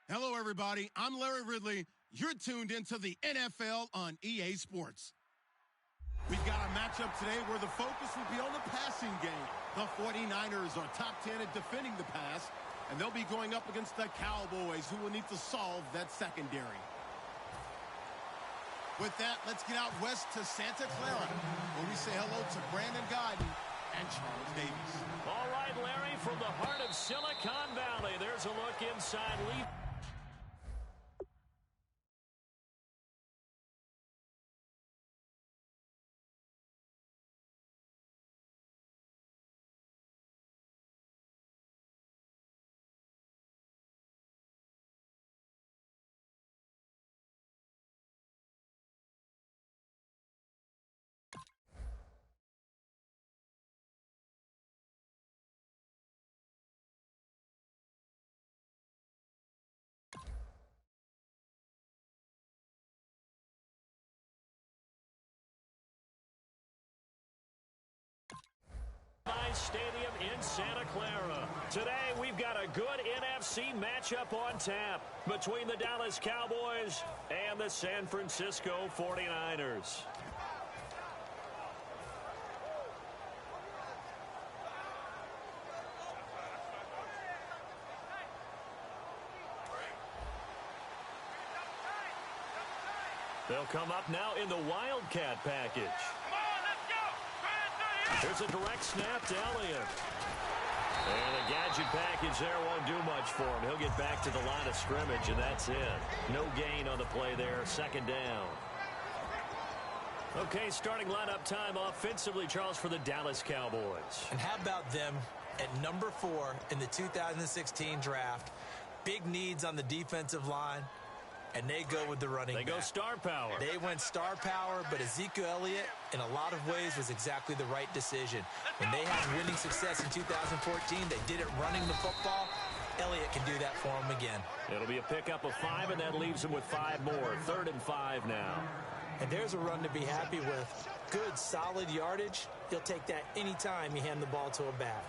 Hello, everybody. I'm Larry Ridley. You're tuned into the NFL on EA Sports. We've got a matchup today where the focus will be on the passing game. The 49ers are top 10 at defending the pass, and they'll be going up against the Cowboys, who will need to solve that secondary. With that, let's get out west to Santa Clara, where we say hello to Brandon Godden and Charles Davis. All right, Larry, from the heart of Silicon Valley, there's a look inside Lee. Stadium in Santa Clara. Today, we've got a good NFC matchup on tap between the Dallas Cowboys and the San Francisco 49ers. They'll come up now in the Wildcat package. There's a direct snap to Elliott. And a gadget package there won't do much for him. He'll get back to the line of scrimmage, and that's it. No gain on the play there. Second down. Okay, starting lineup time offensively, Charles, for the Dallas Cowboys. And how about them at number 4 in the 2016 draft? Big needs on the defensive line. And they go with the running back. They go star power. They went star power, but Ezekiel Elliott, in a lot of ways, was exactly the right decision. When they had winning success in 2014, they did it running the football. Elliott can do that for them again. It'll be a pickup of 5, and that leaves them with 5 more. 3rd and 5 now. And there's a run to be happy with. Good, solid yardage. He'll take that any time you hand the ball to a back.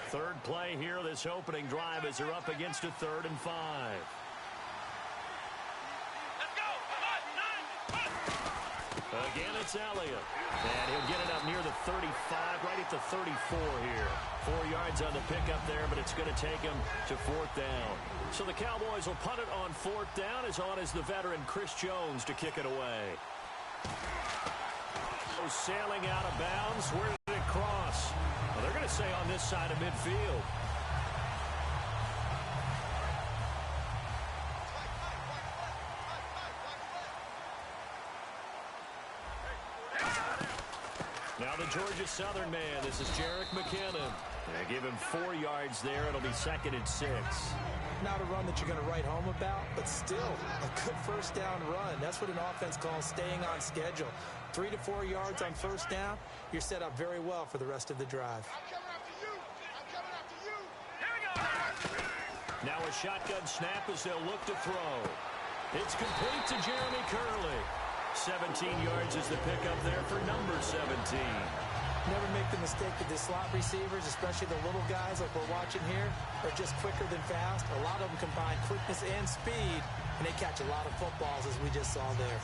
Third play here, this opening drive, as they're up against a 3rd and 5. Let's go! Come on! Again, it's Elliott. And he'll get it up near the 35, right at the 34 here. 4 yards on the pickup there, but it's going to take him to 4th down. So the Cowboys will punt it on 4th down, as on is the veteran Chris Jones to kick it away. Sailing out of bounds. Where did it cross? Well, they're going to say on this side of midfield. Now the Georgia Southern man. This is Jerick McKinnon. They give him 4 yards there. It'll be 2nd and 6. Not a run that you're going to write home about, but still a good first down run. That's what an offense calls staying on schedule. 3 to 4 yards on first down, you're set up very well for the rest of the drive. I'm coming after you! I'm coming after you! Here we go! Now a shotgun snap as they'll look to throw. It's complete to Jeremy Curley. 17 yards is the pickup there for number 17. Never make the mistake that the slot receivers, especially the little guys like we're watching here, are just quicker than fast. A lot of them combine quickness and speed, and they catch a lot of footballs, as we just saw there.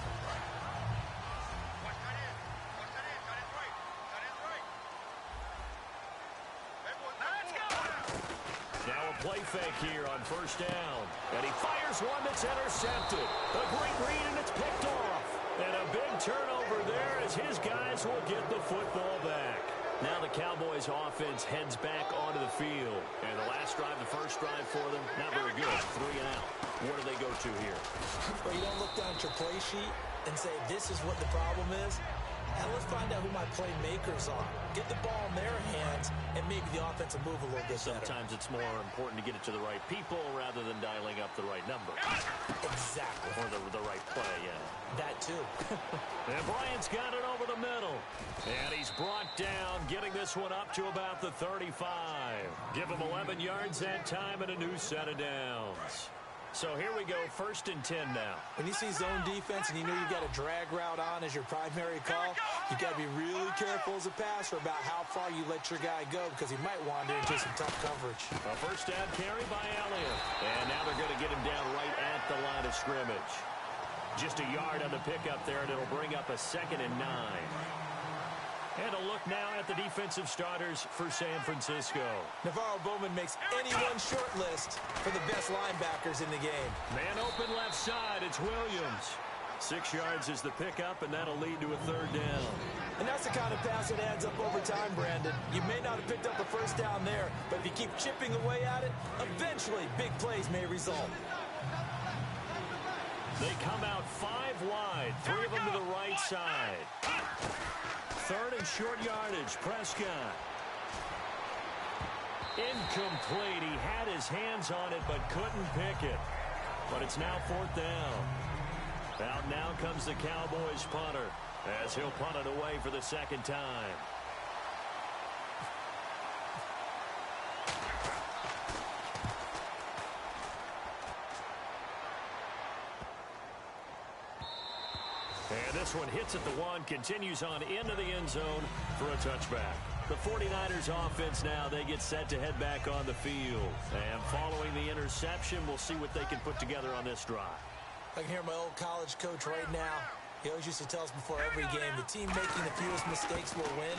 Now a play fake here on first down. And he fires one that's intercepted. A great read, and it's picked off. And a big turnover there as his guys will get the football back. Now the Cowboys offense heads back onto the field. And the last drive, the first drive for them, not very good. 3 and out. What do they go to here? Well, you don't look down at your play sheet and say, this is what the problem is. Now let's find out who my playmakers are. Get the ball in their hands and make the offense move a little bit better. Sometimes it's more important to get it to the right people rather than dialing up the right number. Exactly. Or the right play, yeah. That too. And Bryant's got it over the middle. And he's brought down, getting this one up to about the 35. Give him 11 yards that time and a new set of downs. So here we go, 1st and 10 now. When you see zone defense and you know you've got a drag route on as your primary call, you got to be really careful as a passer about how far you let your guy go because he might wander into some tough coverage. A 1st down carry by Elliott. And now they're going to get him down right at the line of scrimmage. Just a yard on the pickup there, and it'll bring up a 2nd and 9. And a look now at the defensive starters for San Francisco. Navarro Bowman makes anyone's short list for the best linebackers in the game. Man open left side, it's Williams. 6 yards is the pickup, and that'll lead to a 3rd down. And that's the kind of pass that adds up over time, Brandon. You may not have picked up the 1st down there, but if you keep chipping away at it, eventually big plays may result. They come out 5 wide, 3 of them to the right side. 3rd and short yardage, Prescott. Incomplete. He had his hands on it but couldn't pick it. But it's now 4th down. Out now comes the Cowboys punter as he'll punt it away for the 2nd time. And this one hits at the 1, continues on into the end zone for a touchback. The 49ers offense now, they get set to head back on the field. And following the interception, we'll see what they can put together on this drive. I can hear my old college coach right now. He always used to tell us before every game, the team making the fewest mistakes will win.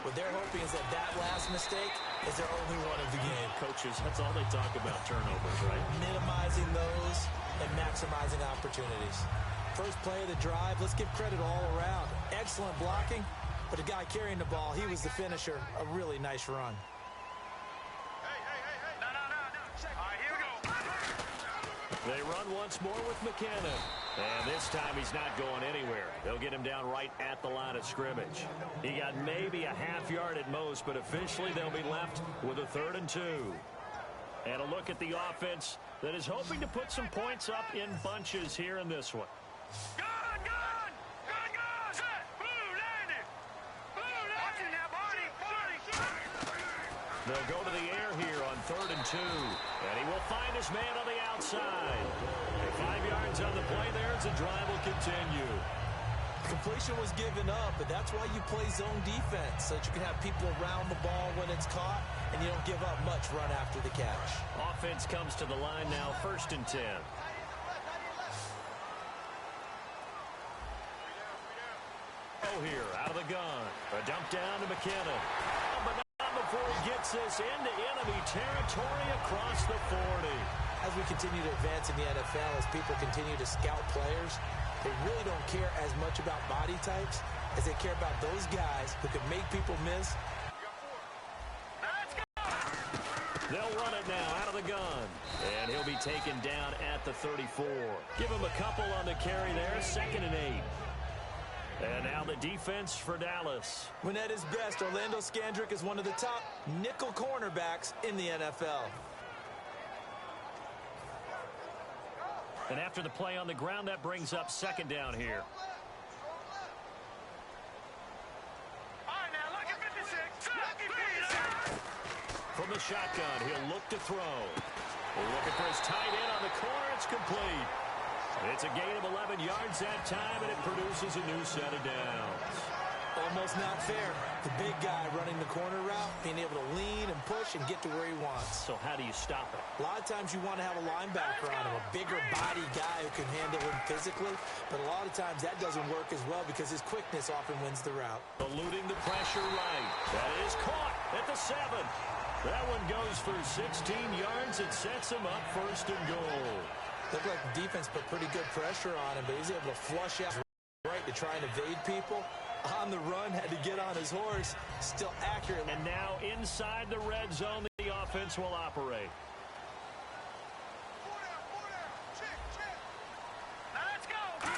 What they're hoping is that that last mistake is their only one of the game. Coaches, that's all they talk about, turnovers, right? Minimizing those and maximizing opportunities. First play of the drive, let's give credit all around. Excellent blocking, but the guy carrying the ball, he was the finisher. A really nice run. No. All right, here we go. They run once more with McKinnon. And this time he's not going anywhere. They'll get him down right at the line of scrimmage. He got maybe a half yard at most, but officially they'll be left with a 3rd and 2. And a look at the offense that is hoping to put some points up in bunches here in this one. Gun! Set! Blue landed! Watching now, Barney! They'll go to the air here on 3rd and 2. And he will find his man on the outside. 5 yards on the play there as the drive will continue. Completion was given up, but that's why you play zone defense, so that you can have people around the ball when it's caught, and you don't give up much run after the catch. Offense comes to the line now, 1st and 10. Here out of the gun. A dump down to McKinnon. But not before he gets this into enemy territory across the 40. As we continue to advance in the NFL, as people continue to scout players, they really don't care as much about body types as they care about those guys who can make people miss. They'll run it now out of the gun. And he'll be taken down at the 34. Give him a couple on the carry there. 2nd and 8. And now the defense for Dallas. When at his best, Orlando Scandrick is one of the top nickel cornerbacks in the NFL. And after the play on the ground, that brings up 2nd down here. All right, now look at 56. From the shotgun, he'll look to throw. We're looking for his tight end on the corner. It's complete. It's a gain of 11 yards that time, and it produces a new set of downs. Almost not fair. The big guy running the corner route, being able to lean and push and get to where he wants. So how do you stop it? A lot of times you want to have a linebacker on him, a bigger body guy who can handle him physically, but a lot of times that doesn't work as well because his quickness often wins the route. Eluding the pressure right. That is caught at the 7. That one goes for 16 yards. It sets him up 1st and goal. Looked like the defense put pretty good pressure on him, but he's able to flush out right to try and evade people. On the run, had to get on his horse, still accurate. And now inside the red zone, the offense will operate. Let's go!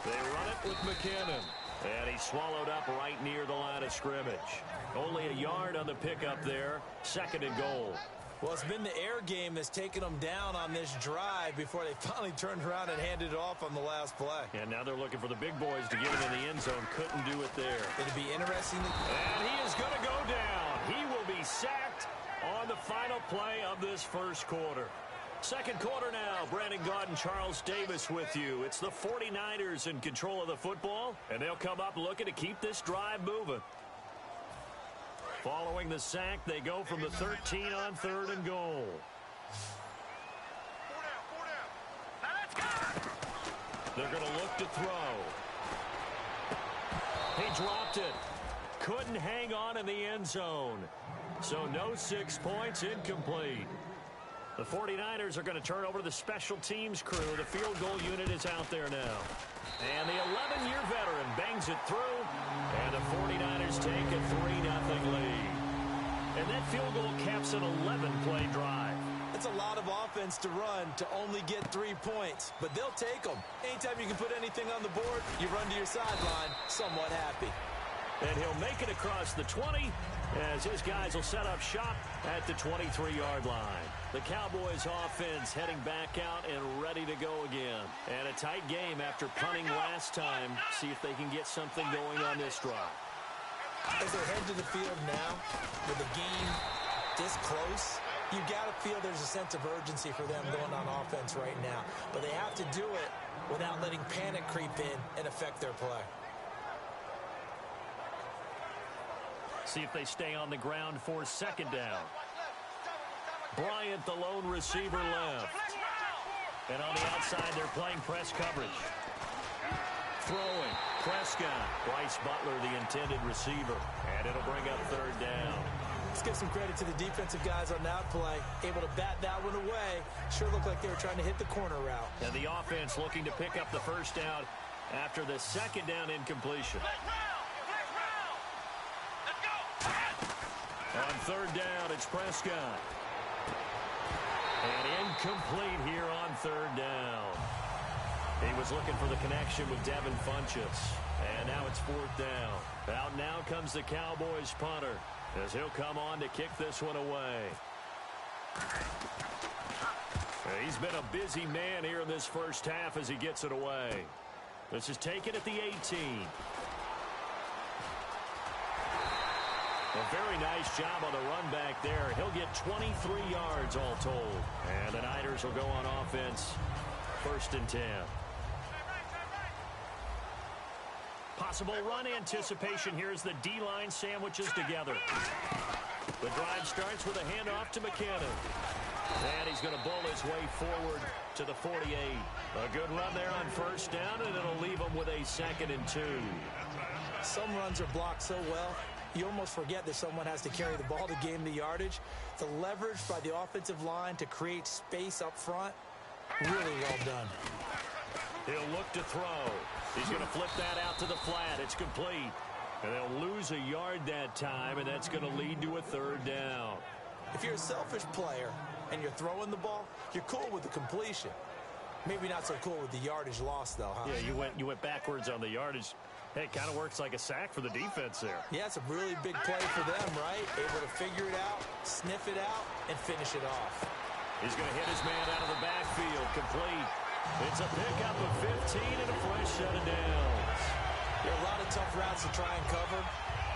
They run it with McKinnon. And he's swallowed up right near the line of scrimmage. Only a yard on the pickup there. 2nd and goal. Well, it's been the air game that's taken them down on this drive before they finally turned around and handed it off on the last play. And now they're looking for the big boys to get him in the end zone. Couldn't do it there. It'll be interesting. And he is going to go down. He will be sacked on the final play of this 1st quarter. Second quarter now. Brandon Gaudin and Charles Davis with you. It's the 49ers in control of the football, and they'll come up looking to keep this drive moving. Following the sack, they go from the 13 on 3rd and goal. They're going to look to throw. He dropped it. Couldn't hang on in the end zone. So no 6 points, incomplete. The 49ers are going to turn over to the special teams crew. The field goal unit is out there now. And the 11-year veteran bangs it through. And the 49ers take a 3-0 lead. And that field goal caps an 11-play drive. It's a lot of offense to run to only get 3 points. But they'll take them. Anytime you can put anything on the board, you run to your sideline somewhat happy. And he'll make it across the 20 as his guys will set up shop at the 23-yard line. The Cowboys offense heading back out and ready to go again. And a tight game after punting last time. See if they can get something going on this drive. As they head to the field now, with the game this close, you got to feel there's a sense of urgency for them going on offense right now. But they have to do it without letting panic creep in and affect their play. See if they stay on the ground for second down. Bryant, the lone receiver, left. And on the outside, they're playing press coverage. Throwing. Prescott. Bryce Butler, the intended receiver. And it'll bring up 3rd down. Let's give some credit to the defensive guys on that play. Able to bat that one away. Sure looked like they were trying to hit the corner route. And the offense looking to pick up the first down after the second down incompletion. On 3rd down, it's Prescott. And incomplete here on 3rd down. He was looking for the connection with Devin Funchess. And now it's 4th down. Out now comes the Cowboys punter as he'll come on to kick this one away. He's been a busy man here in this first half as he gets it away. This is taken at the 18. A very nice job on the run back there. He'll get 23 yards all told. And the Niners will go on offense. 1st and 10. Possible run anticipation here as the D-line sandwiches together. The drive starts with a handoff to McKinnon. And he's going to bull his way forward to the 48. A good run there on 1st down, and it'll leave him with a 2nd and 2. Some runs are blocked so well, you almost forget that someone has to carry the ball to gain the yardage. The leverage by the offensive line to create space up front, really well done. He'll look to throw. He's going to flip that out to the flat. It's complete. And they'll lose a yard that time, and that's going to lead to a 3rd down. If you're a selfish player and you're throwing the ball, you're cool with the completion. Maybe not so cool with the yardage loss, though, huh? Yeah, you went backwards on the yardage. Hey, it kind of works like a sack for the defense there. Yeah, it's a really big play for them, right? Able to figure it out, sniff it out, and finish it off. He's going to hit his man out of the backfield. Complete. It's a pickup of 15 and a fresh set of downs. There are a lot of tough routes to try and cover.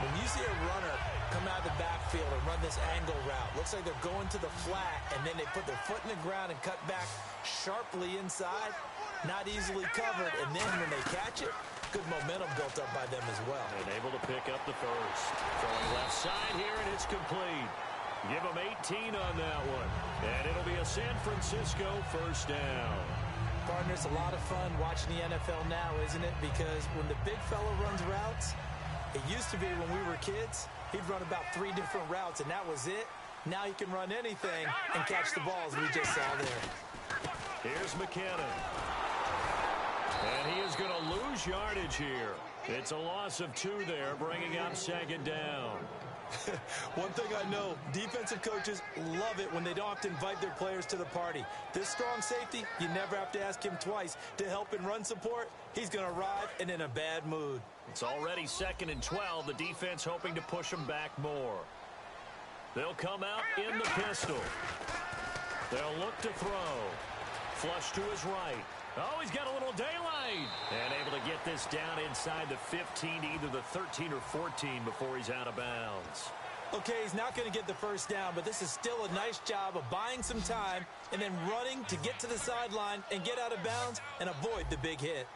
When you see a runner come out of the backfield and run this angle route, looks like they're going to the flat, and then they put their foot in the ground and cut back sharply inside, not easily covered, and then when they catch it, good momentum built up by them as well. And able to pick up the first. Throwing left side here, and it's complete. Give them 18 on that one. And it'll be a San Francisco 1st down. Partner, it's a lot of fun watching the NFL now, isn't it? Because when the big fella runs routes, it used to be when we were kids, he'd run about 3 different routes, and that was it. Now he can run anything and catch the balls we just saw there. Here's McKinnon. And he is going to lose yardage here. It's a loss of 2 there, bringing up 2nd down. One thing I know, defensive coaches love it when they don't have to invite their players to the party. This strong safety, you never have to ask him twice to help in run support. He's going to arrive and in a bad mood. It's already 2nd and 12. The defense hoping to push them back more. They'll come out in the pistol. They'll look to throw. Flush to his right. Oh, he's got a little daylight. And able to get this down inside the 15 to either the 13 or 14 before he's out of bounds. Okay, he's not going to get the first down, but this is still a nice job of buying some time and then running to get to the sideline and get out of bounds and avoid the big hit.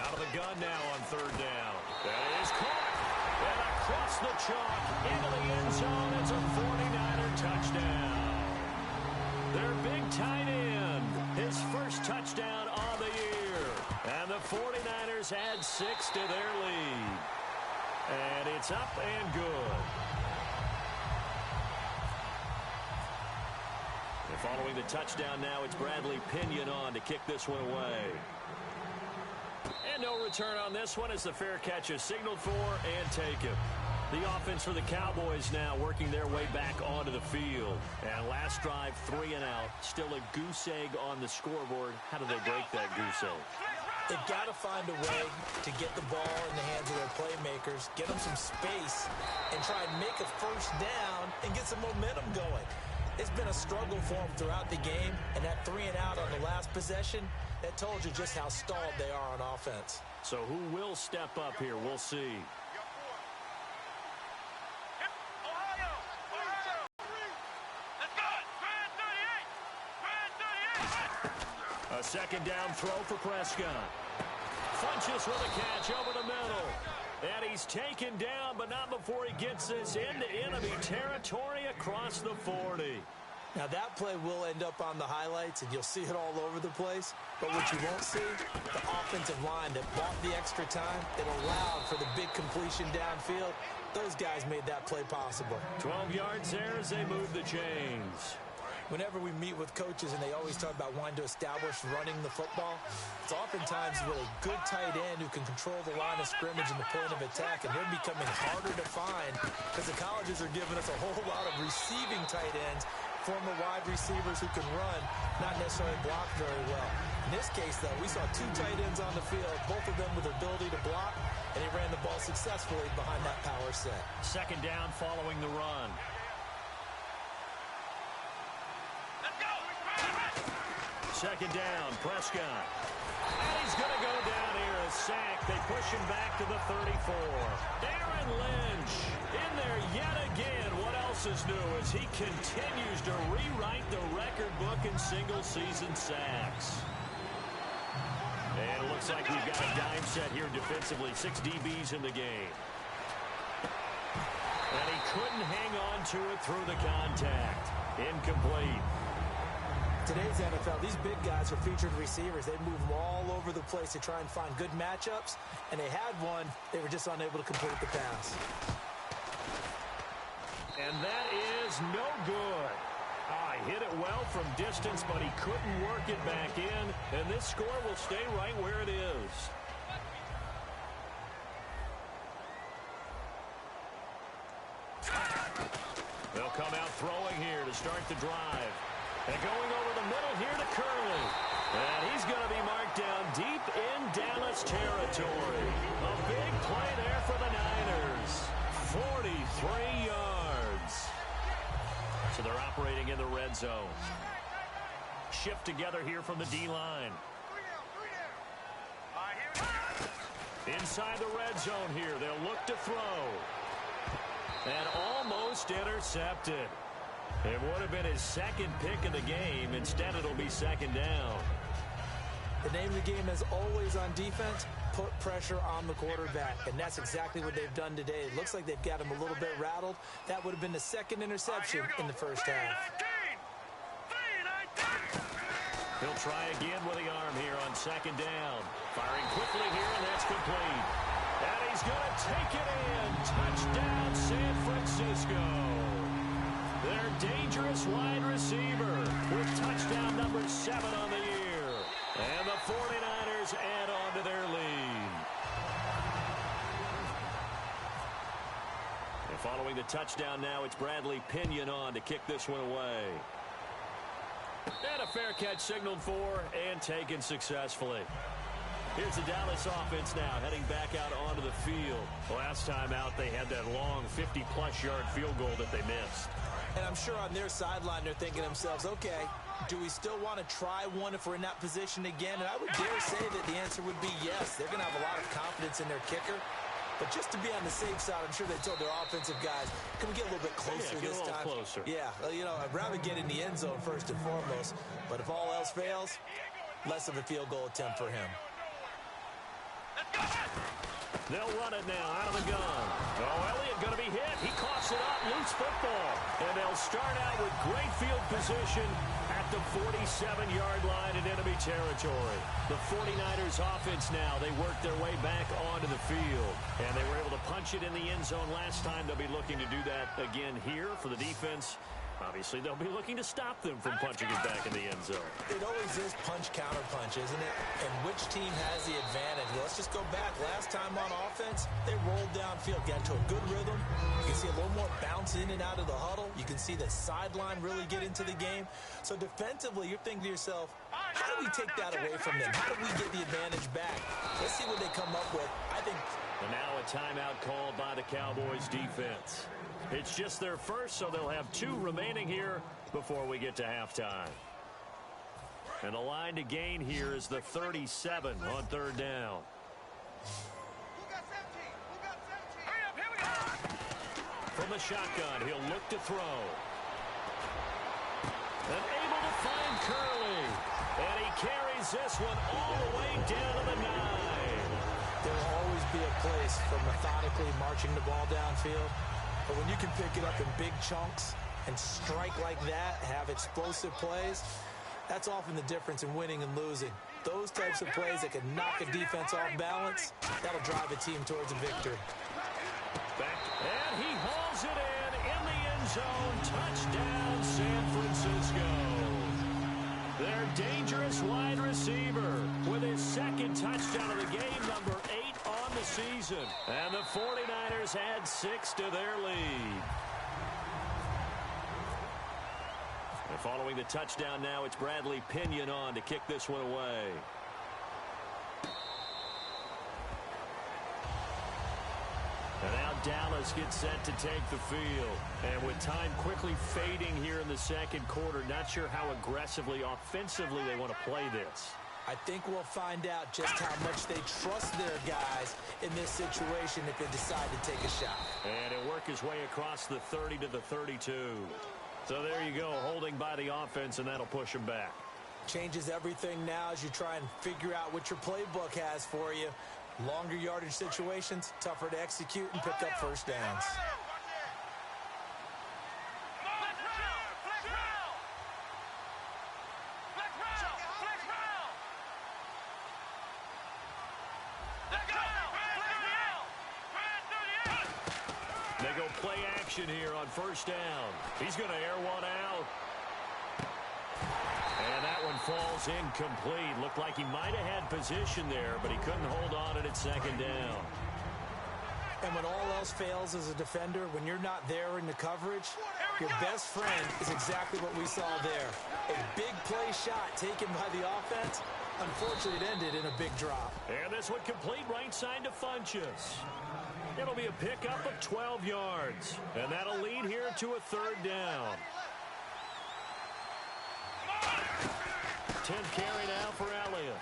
Out of the gun now on third down. That is caught. And across the chalk into the end zone. It's a 49er touchdown. Their big tight end. His first touchdown on the year. And the 49ers add 6 to their lead. And it's up and good. And following the touchdown now, it's Bradley Pinion on to kick this one away. And no return on this one as the fair catch is signaled for and taken. The offense for the Cowboys now working their way back onto the field. And last drive, 3 and out. Still a goose egg on the scoreboard. How do they break that goose egg? They've got to find a way to get the ball in the hands of their playmakers, get them some space, and try and make a first down and get some momentum going. It's been a struggle for them throughout the game, and that 3 and out on the last possession, that told you just how stalled they are on offense. So who will step up here? We'll see. A second down throw for Prescott. Funches with a catch over the middle. And he's taken down, but not before he gets this into enemy territory across the 40. Now that play will end up on the highlights, and you'll see it all over the place. But what you won't see, the offensive line that bought the extra time, that allowed for the big completion downfield. Those guys made that play possible. 12 yards there as they move the chains. Whenever we meet with coaches and they always talk about wanting to establish running the football, it's oftentimes with a good tight end who can control the line of scrimmage and the point of attack, and they're becoming harder to find because the colleges are giving us a whole lot of receiving tight ends, former wide receivers who can run, not necessarily block very well. In this case, though, we saw 2 tight ends on the field, both of them with the ability to block, and he ran the ball successfully behind that power set. Second down following the run. Second down, Prescott. And he's going to go down here, a sack. They push him back to the 34. Aaron Lynch in there yet again. What else is new as he continues to rewrite the record book in single-season sacks. And it looks like we've got a dime set here defensively. 6 DBs in the game. And he couldn't hang on to it through the contact. Incomplete. Today's NFL, these big guys are featured receivers. They move them all over the place to try and find good matchups, and they had one. They were just unable to complete the pass. And that is no good. He hit it well from distance, but he couldn't work it back in, and this score will stay right where it is. They'll come out throwing here to start the drive. And going over the middle here to Curley. And he's going to be marked down deep in Dallas territory. A big play there for the Niners. 43 yards. So they're operating in the red zone. Shift together here from the D-line. Inside the red zone here. They'll look to throw. And almost intercepted. It would have been his second pick of the game. Instead, it'll be second down. The name of the game is always on defense, put pressure on the quarterback. And that's exactly what they've done today. It looks like they've got him a little bit rattled. That would have been the second interception in the first half. He'll try again with the arm here on second down. Firing quickly here, and that's complete. And he's going to take it in. Touchdown, San Francisco. Their dangerous wide receiver with touchdown number 7 on the year. And the 49ers add on to their lead. And following the touchdown now, it's Bradley Pinion on to kick this one away. And a fair catch signaled for and taken successfully. Here's the Dallas offense now heading back out onto the field. Last time out, they had that long 50-plus yard field goal that they missed. And I'm sure on their sideline they're thinking to themselves, okay, do we still want to try one if we're in that position again? And I would dare say that the answer would be yes. They're going to have a lot of confidence in their kicker. But just to be on the safe side, I'm sure they told their offensive guys, can we get a little bit closer this time? Closer. Yeah, you know, I'd rather get in the end zone first and foremost. But if all else fails, less of a field goal attempt for him. They'll run it now out of the gun. Oh, Elliott going to be hit. He coughs it up. Loose football. And they'll start out with great field position at the 47-yard line in enemy territory. The 49ers offense now, they work their way back onto the field. And they were able to punch it in the end zone last time. They'll be looking to do that again here for the defense. Obviously, they'll be looking to stop them from punching it back in the end zone. It always is punch-counter-punch, isn't it? And which team has the advantage? Let's just go back. Last time on offense, they rolled downfield, got into a good rhythm. You can see a little more bounce in and out of the huddle. You can see the sideline really get into the game. So defensively, you're thinking to yourself, how do we take that away from them? How do we get the advantage back? Let's see what they come up with. I think. And now a timeout called by the Cowboys defense. It's just their first, so they'll have 2 remaining here before we get to halftime. And the line to gain here is the 37 on 3rd down. From the shotgun, he'll look to throw. And able to find Curley. And he carries this one all the way down to the 9. There will always be a place for methodically marching the ball downfield. But when you can pick it up in big chunks and strike like that, have explosive plays, that's often the difference in winning and losing. Those types of plays that can knock a defense off balance, that'll drive a team towards a victory. And he hauls it in the end zone. Touchdown, San Francisco. Their dangerous wide receiver with his 2nd touchdown of the game, number 8 on the season. And the 49ers add 6 to their lead. And following the touchdown now, it's Bradley Pinion on to kick this one away. And now Dallas gets set to take the field. And with time quickly fading here in the 2nd quarter, not sure how aggressively, offensively they want to play this. I think we'll find out just how much they trust their guys in this situation if they decide to take a shot. And he'll work his way across the 30 to the 32. So there you go, holding by the offense, and that'll push him back. Changes everything now as you try and figure out what your playbook has for you. Longer yardage situations, tougher to execute and pick up first downs. They go play action here on first down. He's going to air one out. And that one falls incomplete. Looked like he might have had position there, but he couldn't hold on at 2nd down. And when all else fails as a defender, when you're not there in the coverage, your best friend is exactly what we saw there. A big play shot taken by the offense. Unfortunately, it ended in a big drop. And this one complete right side to Funchess. It'll be a pickup of 12 yards. And that'll lead here to a 3rd down. 10th carry now for Elliott.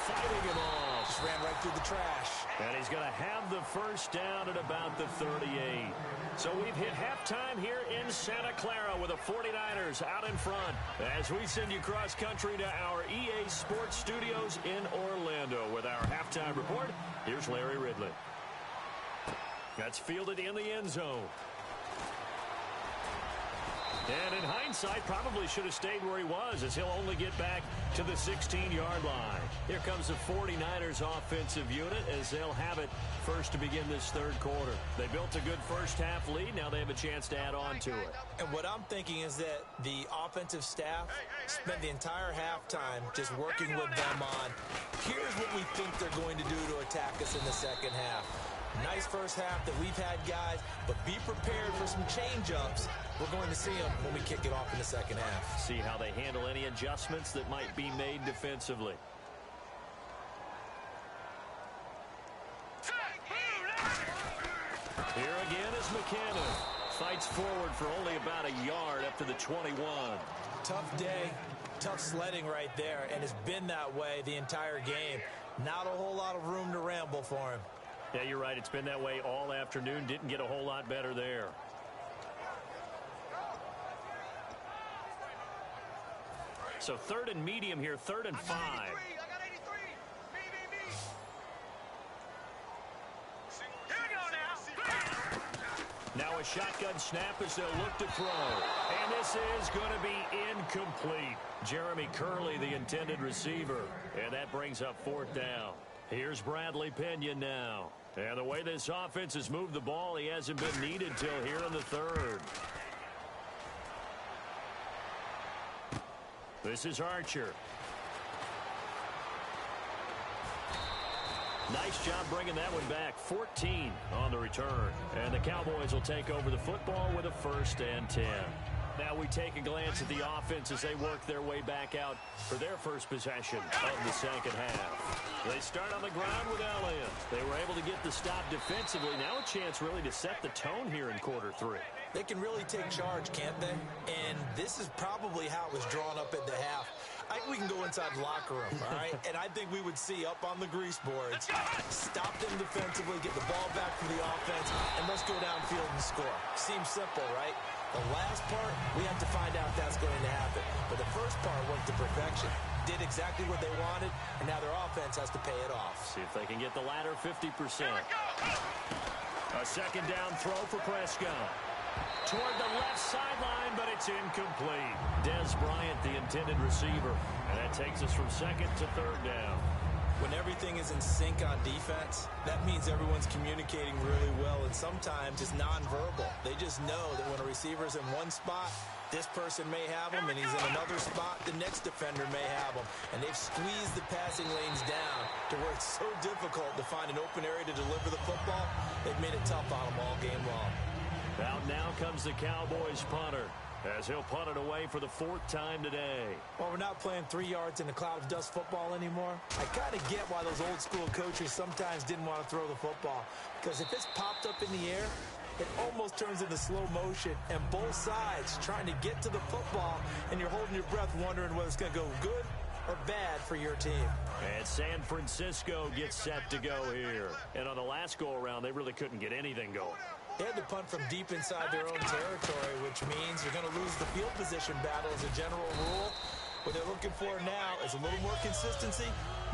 Fighting him off. Just ran right through the trash. And he's going to have the first down at about the 38. So we've hit halftime here in Santa Clara with the 49ers out in front. As we send you cross country to our EA Sports Studios in Orlando with our halftime report. Here's Larry Ridley. That's fielded in the end zone. And in hindsight, probably should have stayed where he was, as he'll only get back to the 16-yard line. Here comes the 49ers offensive unit as they'll have it first to begin this 3rd quarter. They built a good first-half lead. Now they have a chance to add on to it. And what I'm thinking is that the offensive staff spent the entire halftime just working with them on, here's what we think they're going to do to attack us in the 2nd half. Nice first half that we've had, guys, but be prepared for some change-ups. We're going to see them when we kick it off in the 2nd half. See how they handle any adjustments that might be made defensively. Here again is McKinnon. Fights forward for only about a yard up to the 21. Tough day, tough sledding right there, and it's been that way the entire game. Not a whole lot of room to ramble for him. Yeah, you're right. It's been that way all afternoon. Didn't get a whole lot better there. So 3rd and medium here, 3rd and 5. I got 83. Me. Here we go now. Now a shotgun snap as they'll look to throw. And this is going to be incomplete. Jeremy Curley, the intended receiver. And that brings up 4th down. Here's Bradley Pinion now. And the way this offense has moved the ball, he hasn't been needed till here in the 3rd. This is Archer. Nice job bringing that one back. 14 on the return. And the Cowboys will take over the football with a 1st and 10. Now we take a glance at the offense as they work their way back out for their first possession of the second half. They start on the ground with Elliott. They were able to get the stop defensively. Now a chance really to set the tone here in quarter 3. They can really take charge, can't they? And this is probably how it was drawn up at the half. I think we can go inside the locker room, all right? And I think we would see up on the grease boards, stop them defensively, get the ball back for the offense, and let's go downfield and score. Seems simple, right? The last part, we have to find out if that's going to happen. But the first part went to perfection. Did exactly what they wanted, and now their offense has to pay it off. See if they can get the latter 50%. A second down throw for Prescott. Toward the left sideline, but it's incomplete. Dez Bryant, the intended receiver. And that takes us from 2nd to 3rd down. When everything is in sync on defense, that means everyone's communicating really well, and sometimes it's nonverbal. They just know that when a receiver's in one spot, this person may have him, and he's in another spot, the next defender may have him. And they've squeezed the passing lanes down to where it's so difficult to find an open area to deliver the football. They've made it tough on them all game long. Out now comes the Cowboys punter, as he'll punt it away for the 4th time today. Well, we're not playing 3 yards in a cloud of dust football anymore. I kind of get why those old school coaches sometimes didn't want to throw the football. Because if it's popped up in the air, it almost turns into slow motion. And both sides trying to get to the football, and you're holding your breath wondering whether it's going to go good or bad for your team. And San Francisco gets set to go here. And on the last go-around, they really couldn't get anything going. They had to punt from deep inside their own territory, which means you're going to lose the field position battle as a general rule. What they're looking for now is a little more consistency,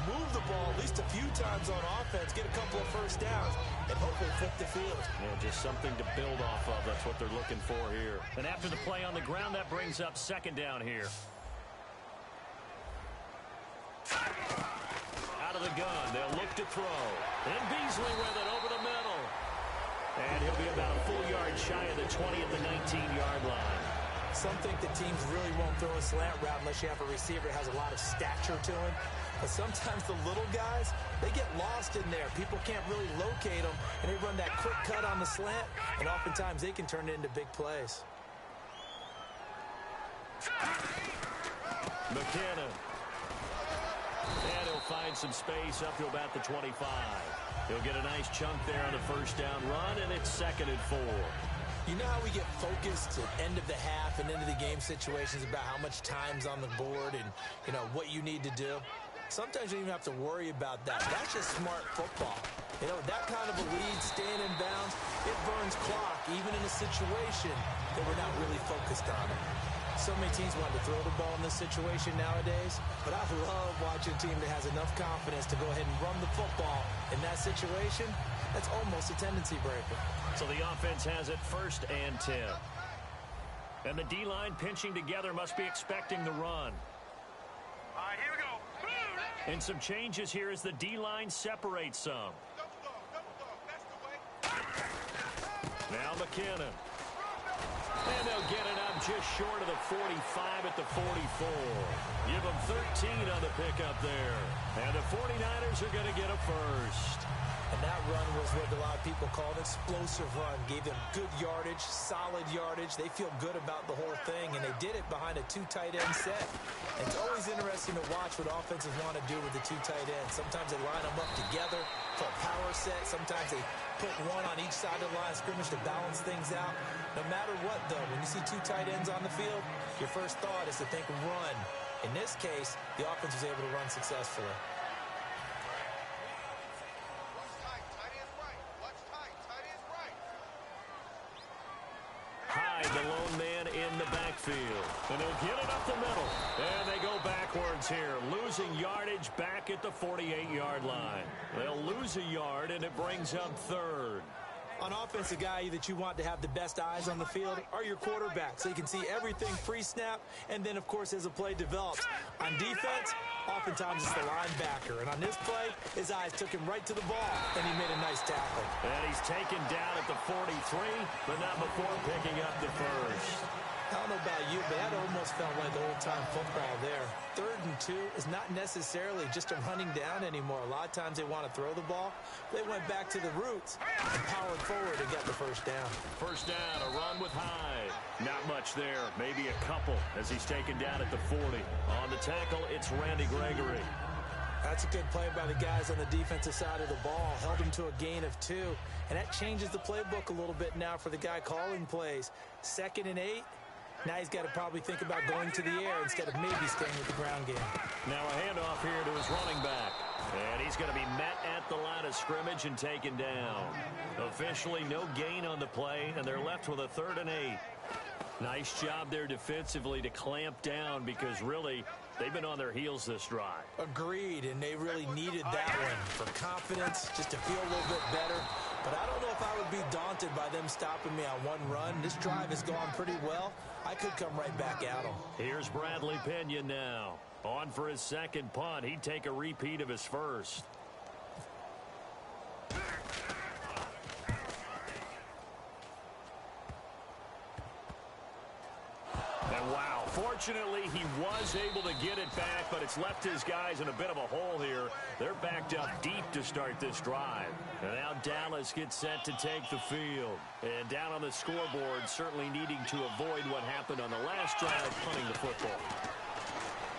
move the ball at least a few times on offense, get a couple of first downs, and hopefully flip the field. Yeah, just something to build off of. That's what they're looking for here. And after the play on the ground, that brings up 2nd down here. Out of the gun, they'll look to throw. And Beasley with it over the middle. And he'll be about a full yard shy of the 20 at the 19-yard line. Some think that teams really won't throw a slant route unless you have a receiver that has a lot of stature to him. But sometimes the little guys, they get lost in there. People can't really locate them, and they run that quick cut on the slant, and oftentimes they can turn it into big plays. McKinnon. And he'll find some space up to about the 25. He'll get a nice chunk there on the first down run, and it's 2nd and 4. You know how we get focused at end of the half and into the game situations about how much time's on the board and, you know, what you need to do? Sometimes you don't even have to worry about that. That's just smart football. You know, that kind of a lead, staying in bounds, it burns clock, even in a situation that we're not really focused on it. So many teams want to throw the ball in this situation nowadays, but I love watching a team that has enough confidence to go ahead and run the football in that situation. That's almost a tendency breaker. So the offense has it 1st and 10. And the D-line pinching together must be expecting the run. All right, here we go. And some changes here as the D-line separates some. Double dog, that's the way. Now McKinnon. And they'll get it up just short of the 45 at the 44. Give them 13 on the pickup there. And the 49ers are going to get a first. And that run was what a lot of people call an explosive run. Gave them good yardage, solid yardage. They feel good about the whole thing, and they did it behind a 2 tight end set. And it's always interesting to watch what offenses want to do with the 2 tight ends. Sometimes they line them up together for a power set. Sometimes they put one on each side of the line of scrimmage to balance things out. No matter what, though, when you see 2 tight ends on the field, your first thought is to think run. In this case, the offense was able to run successfully. Tight end right. downs here. Losing yardage back at the 48-yard line. They'll lose a yard, and it brings up third. On offense, the guy that you want to have the best eyes on the field are your quarterback, so you can see everything pre-snap, and then, of course, as the play develops. On defense, oftentimes it's the linebacker. And on this play, his eyes took him right to the ball, and he made a nice tackle. And he's taken down at the 43, but not before picking up the first. I don't know about you, but that almost felt like old-time football there. 3rd and 2 is not necessarily just a running down anymore. A lot of times they want to throw the ball. They went back to the roots and powered forward and got the first down. First down, a run with Hyde. Not much there, maybe a couple as he's taken down at the 40. On the tackle, it's Randy Gregory. That's a good play by the guys on the defensive side of the ball. Held him to a gain of 2. And that changes the playbook a little bit now for the guy calling plays. 2nd and 8. Now he's got to probably think about going to the air instead of maybe staying with the ground game. Now a handoff here to his running back. And he's going to be met at the line of scrimmage and taken down. Officially no gain on the play, and they're left with a 3rd and 8. Nice job there defensively to clamp down because really they've been on their heels this drive. Agreed, and they really needed that one for confidence, just to feel a little bit better. But I don't know if I would be daunted by them stopping me on one run. This drive has gone pretty well. I could come right back at them. Here's Bradley Pinion now. On for his 2nd punt. He'd take a repeat of his first. And wow, fortunately he was able to get it back, but it's left his guys in a bit of a hole here. They're backed up deep to start this drive. And now Dallas gets set to take the field. And down on the scoreboard, certainly needing to avoid what happened on the last drive, punting the football.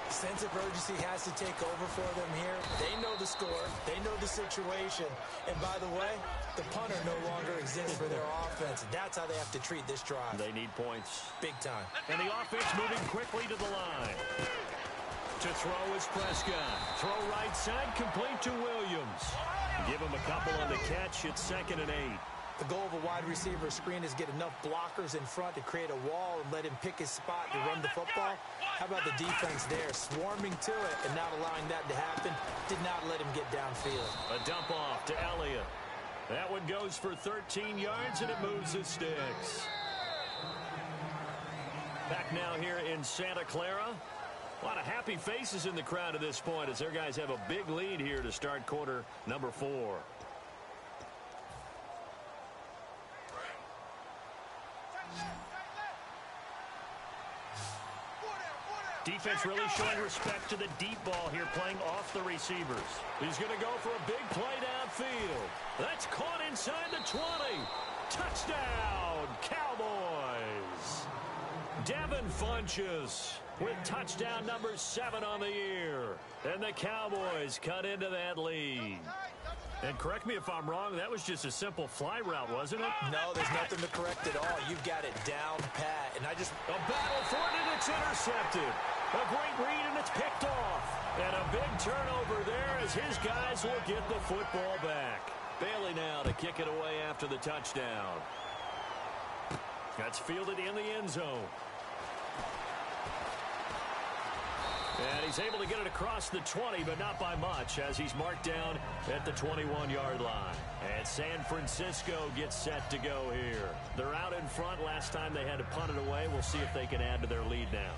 Sense of urgency has to take over for them here. They know the score. They know the situation. And by the way, the punter no longer exists for their offense. That's how they have to treat this drive. They need points. Big time. And the offense moving quickly to the line. To throw is Prescott. Throw right side, complete to Williams. Give him a couple on the catch. It's 2nd and 8. The goal of a wide receiver screen is get enough blockers in front to create a wall and let him pick his spot to run the football. How about the defense there, swarming to it and not allowing that to happen? Did not let him get downfield. A dump off to Elliott. That one goes for 13 yards, and it moves the sticks. Back now here in Santa Clara. A lot of happy faces in the crowd at this point as their guys have a big lead here to start quarter number 4. Defense really showing respect to the deep ball here, playing off the receivers. He's going to go for a big play downfield. That's caught inside the 20. Touchdown, Cowboys. Devin Funchess with touchdown number 7 on the year. And the Cowboys cut into that lead. And correct me if I'm wrong, that was just a simple fly route, wasn't it? No, there's nothing to correct at all. You've got it down pat. And a battle for it, and it's intercepted. A great read, and it's picked off. And a big turnover there as his guys will get the football back. Bailey now to kick it away after the touchdown. That's fielded in the end zone. And he's able to get it across the 20, but not by much, as he's marked down at the 21-yard line. And San Francisco gets set to go here. They're out in front. Last time they had to punt it away. We'll see if they can add to their lead now.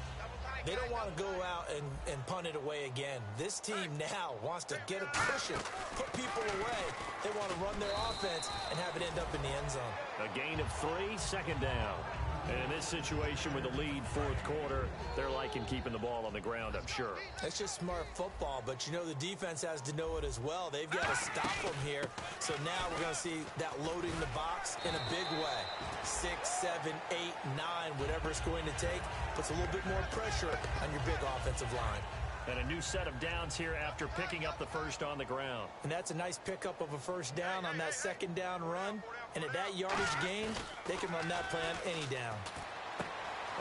They don't want to go out and punt it away again. This team now wants to get a cushion, put people away. They want to run their offense and have it end up in the end zone. A gain of 3, 2nd down. And in this situation with the lead 4th quarter, they're liking keeping the ball on the ground, I'm sure. That's just smart football, but you know the defense has to know it as well. They've got to stop them here. So now we're going to see that loading the box in a big way. 6, 7, 8, 9, whatever it's going to take, puts a little bit more pressure on your big offensive line. And a new set of downs here after picking up the first on the ground. And that's a nice pickup of a first down on that 2nd down run. And at that yardage gain, they can run that play on any down.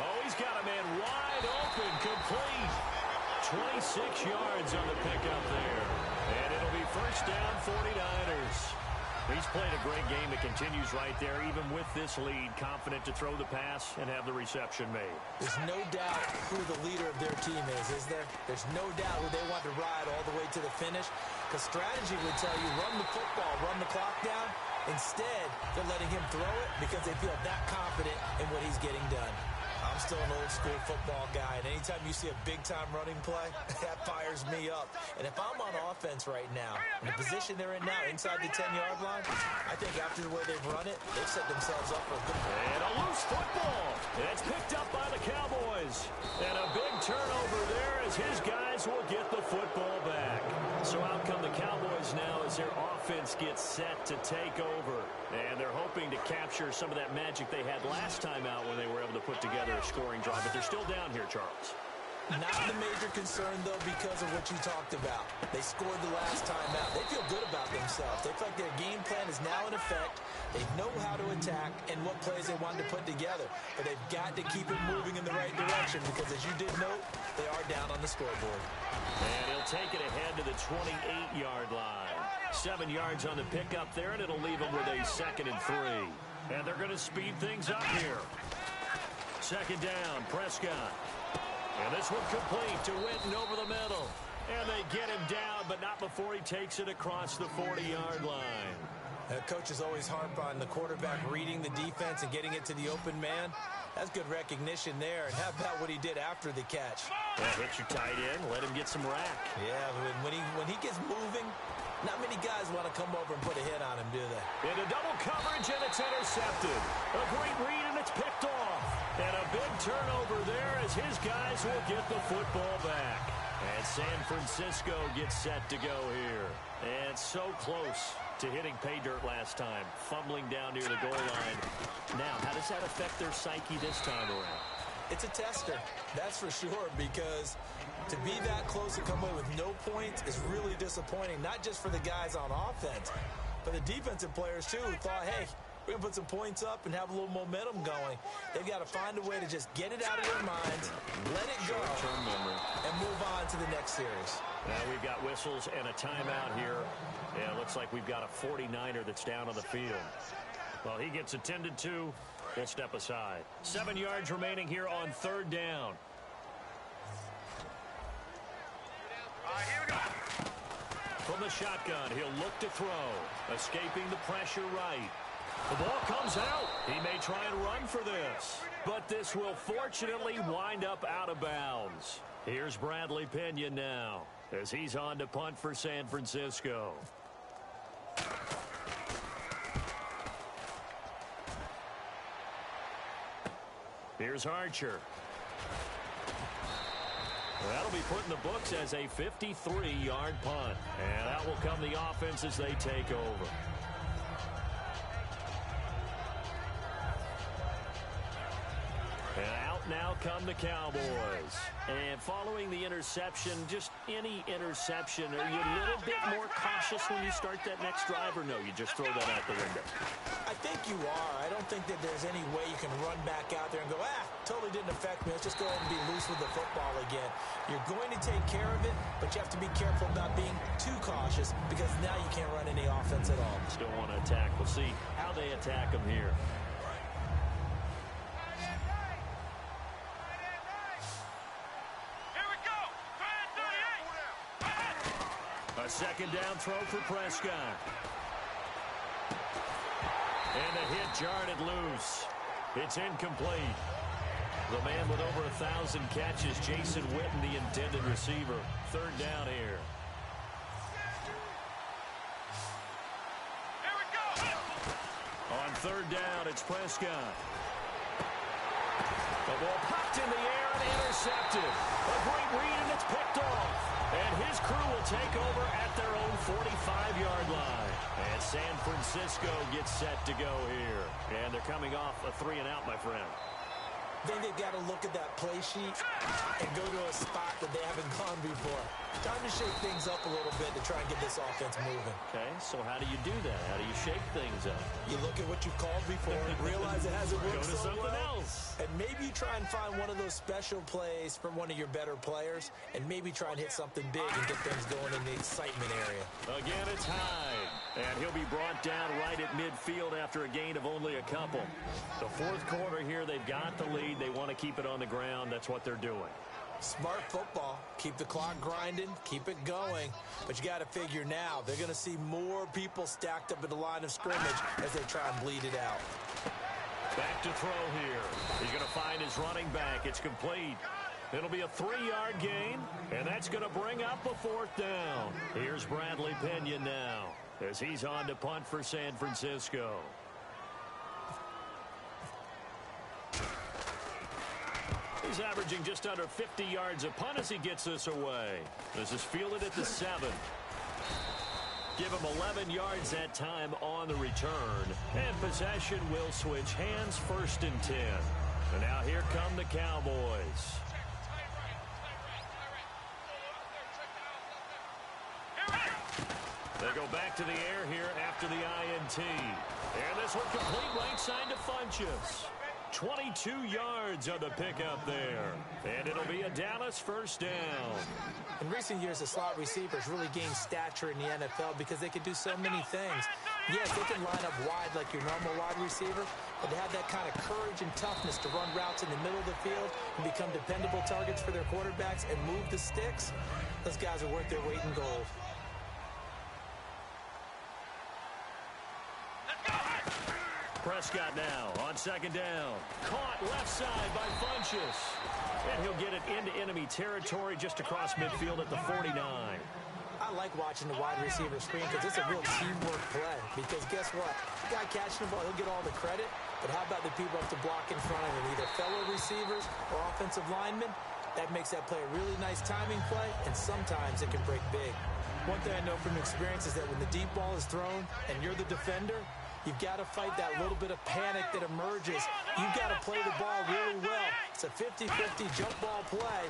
Oh, he's got a man wide open, complete. 26 yards on the pickup there. And it'll be first down, 49ers. He's played a great game. It continues right there, even with this lead, confident to throw the pass and have the reception made. There's no doubt who the leader of their team is there? There's no doubt who they want to ride all the way to the finish, because strategy would tell you run the football, run the clock down. Instead, they're letting him throw it because they feel that confident in what he's getting done. I'm still an old-school football guy, and anytime you see a big-time running play, that fires me up. And if I'm on offense right now, in the position they're in now, inside the 10-yard line, I think after the way they've run it, they've set themselves up for a good play. And a loose football. It's picked up by the Cowboys. And a big turnover there as his guys will get the football back. So out come the Cowboys now as their offense gets set to take over. And they're hoping to capture some of that magic they had last time out when they were able to put together a scoring drive. But they're still down here, Charles. Not the major concern, though, because of what you talked about. They scored the last time out. They feel good about themselves. They feel like their game plan is now in effect. They know how to attack and what plays they want to put together. But they've got to keep it moving in the right direction because, as you did note, they are down on the scoreboard. And he'll take it ahead to the 28-yard line. 7 yards on the pickup there, and it'll leave them with a 2nd and 3. And they're going to speed things up here. 2nd down, Prescott. And this one complete to Witten over the middle. And they get him down, but not before he takes it across the 40-yard line. Coaches always harp on the quarterback reading the defense and getting it to the open man. That's good recognition there. And how about what he did after the catch? Yeah, hit your tight end, let him get some rack. Yeah, when he gets moving, not many guys want to come over and put a hit on him, do they? Into double coverage, and it's intercepted. A great read, and it's picked off. And a big turnover there as his guys will get the football back. And San Francisco gets set to go here. And so close to hitting pay dirt last time, fumbling down near the goal line. Now, how does that affect their psyche this time around? It's a tester, that's for sure, because to be that close and come away with no points is really disappointing, not just for the guys on offense, but the defensive players, too, who thought, hey, we're going to put some points up and have a little momentum going. They've got to find a way to just get it out of their minds, let it go, and move on to the next series. Now we've got whistles and a timeout here. Yeah, it looks like we've got a 49er that's down on the field. Well, he gets attended to. We'll step aside. 7 yards remaining here on 3rd down. Here we go. From the shotgun, he'll look to throw. Escaping the pressure right. The ball comes out. He may try and run for this, but this will fortunately wind up out of bounds. Here's Bradley Pinion now as he's on to punt for San Francisco. Here's Archer. That'll be put in the books as a 53-yard punt. And out will come the offense as they take over. And out now come the Cowboys. And following the interception, just any interception, are you a little bit more cautious when you start that next drive, or no, you just throw that out the window? I think you are. I don't think that there's any way you can run back out there and go, totally didn't affect me. Let's just go ahead and be loose with the football again. You're going to take care of it, but you have to be careful about being too cautious because now you can't run any offense at all. Still want to attack. We'll see how they attack them here. A 2nd down throw for Prescott. And the hit jarred it loose. It's incomplete. The man with over 1,000 catches, Jason Witten, the intended receiver. 3rd down here. Here we go. On 3rd down, it's Prescott. The ball popped in the air and intercepted. A great read, and it's picked off. And his crew will take over at their own 45-yard line. And San Francisco gets set to go here. And they're coming off a 3-and-out, my friend. I think they've got to look at that play sheet and go to a spot that they haven't gone before. Time to shake things up a little bit to try and get this offense moving. Okay, so how do you do that? How do you shake things up? You look at what you've called before and realize it hasn't worked Go to so something well. else. And maybe you try and find one of those special plays from one of your better players and maybe try and hit something big and get things going in the excitement area. Again, it's Hyde. And he'll be brought down right at midfield after a gain of only a couple. The fourth quarter here, they've got the lead. They want to keep it on the ground. That's what they're doing. Smart football. Keep the clock grinding. Keep it going. But you got to figure now, they're going to see more people stacked up at the line of scrimmage as they try and bleed it out. Back to throw here. He's going to find his running back. It's complete. It'll be a 3-yard gain, and that's going to bring up a fourth down. Here's Bradley Pena now as he's on to punt for San Francisco. He's averaging just under 50 yards a punt as he gets this away. This is fielded at the 7. Give him 11 yards that time on the return. And possession will switch hands, 1st and 10. And now here come the Cowboys. They go back to the air here after the INT. And this one complete right side to Funchess. 22 yards on the pickup there. And it'll be a Dallas 1st down. In recent years, the slot receivers really gained stature in the NFL because they could do so many things. Yes, they can line up wide like your normal wide receiver, but they have that kind of courage and toughness to run routes in the middle of the field and become dependable targets for their quarterbacks and move the sticks. Those guys are worth their weight in gold. Prescott now on 2nd down. Caught left side by Funchess. And he'll get it into enemy territory just across midfield at the 49. I like watching the wide receiver screen because it's a real teamwork play. Because guess what? The guy catching the ball, he'll get all the credit. But how about the people up to block in front of him, either fellow receivers or offensive linemen? That makes that play a really nice timing play, and sometimes it can break big. One thing I know from experience is that when the deep ball is thrown and you're the defender, you've got to fight that little bit of panic that emerges. You've got to play the ball really well. It's a 50-50 jump ball play.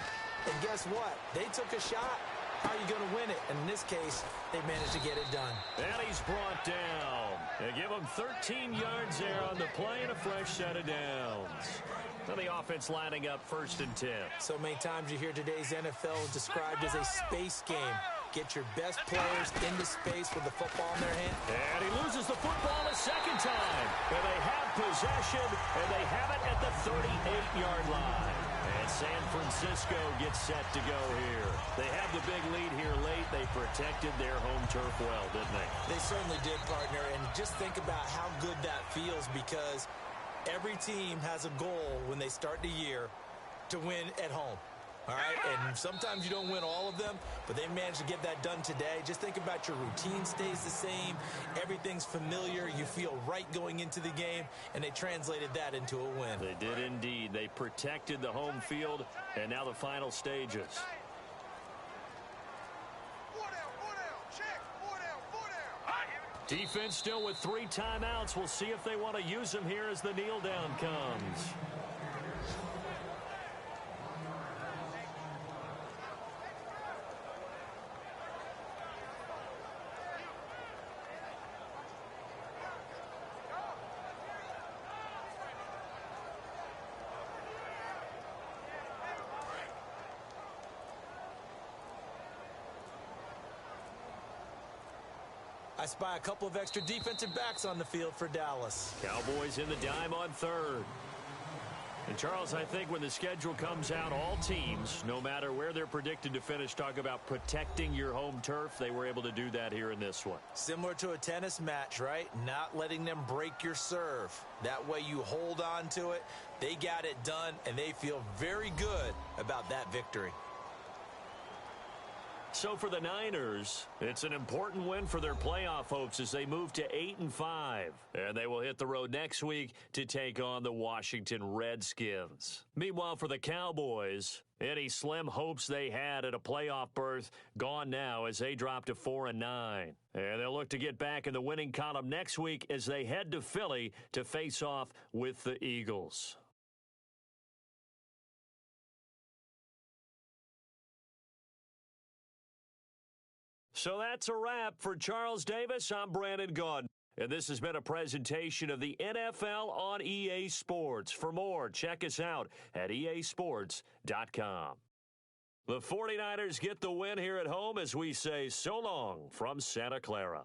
And guess what? They took a shot. How are you going to win it? And in this case, they managed to get it done. And he's brought down. They give him 13 yards there on the play and a fresh set of downs. So the offense lining up 1st and 10. So many times you hear today's NFL described as a space game. Get your best players into space with the football in their hand. And he loses the football a second time. And they have possession, and they have it at the 38-yard line. And San Francisco gets set to go here. They have the big lead here late. They protected their home turf well, didn't they? They certainly did, partner. And just think about how good that feels because every team has a goal when they start the year to win at home. All right, and sometimes you don't win all of them, but they managed to get that done today. Just think about your routine stays the same. Everything's familiar. You feel right going into the game, and they translated that into a win. They did indeed. They protected the home field, and now the final stages. Defense still with 3 timeouts. We'll see if they want to use them here as the kneel down comes. I spy a couple of extra defensive backs on the field for Dallas. Cowboys in the dime on 3rd. And, Charles, I think when the schedule comes out, all teams, no matter where they're predicted to finish, talk about protecting your home turf. They were able to do that here in this one. Similar to a tennis match, right? Not letting them break your serve. That way you hold on to it. They got it done, and they feel very good about that victory. So for the Niners, it's an important win for their playoff hopes as they move to 8-5. And they will hit the road next week to take on the Washington Redskins. Meanwhile, for the Cowboys, any slim hopes they had at a playoff berth gone now as they drop to 4-9. And they'll look to get back in the winning column next week as they head to Philly to face off with the Eagles. So that's a wrap. For Charles Davis, I'm Brandon Gaudin. And this has been a presentation of the NFL on EA Sports. For more, check us out at easports.com. The 49ers get the win here at home as we say so long from Santa Clara.